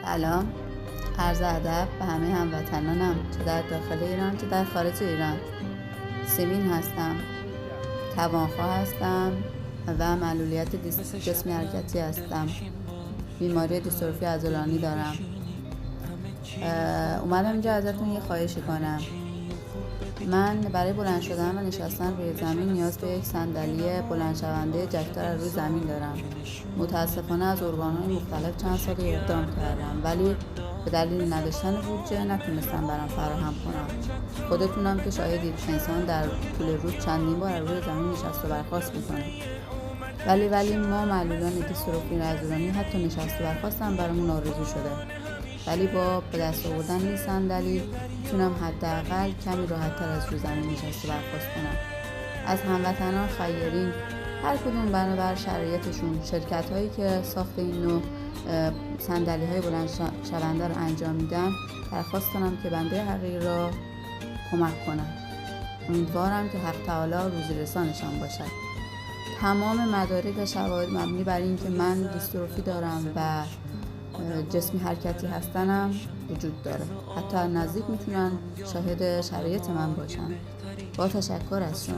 سلام، عرض ادب به همه هموطنانم، چه در داخل ایران چه در خارج ایران. سیمین هستم، توانخواه هستم و معلولیت جسمی حرکتی هستم. بیماری دیستروفی عضلانی دارم. اومدم اینجا ازتون یه خواهشی کنم. من برای بلند شدن و نشستن روی زمین نیاز به یک صندلی بلند شونده جکدار روی زمین دارم. متاسفانه از ارگان‌های مختلف چند سال اقدام کردم، ولی به دلیل نداشتن بودجه نتونستم برام فراهم کنم. خودتونم که شاهدید انسان در طول روز چندین بار روی زمین نشست و برخاست میکنه، ولی ما معلولان دیستروفی عضلانی حتی نشست و برخاست هم برامون آرزو شده. ولی با به دست آوردن این صندلی میتونم حداقل کمی راحت‌تر از روی زمین نشست و برخاست کنم. از هموطنان خیرین هر کدوم بنابر شرایطشون شرکت‌هایی که ساخت این نوع صندلی‌های بلند شونده رو انجام میدن درخواست کنم که بنده حقیر را کمک کنم. امیدوارم که حق تعالی روزی رسانشان باشد. تمام مدارک و شواهد مبنی بر این که من دیستروفی دارم و جسمی حرکتی هستنم وجود داره. حتی نزدیک میتونن شاهد شرایط من باشن. با تشکر از شما.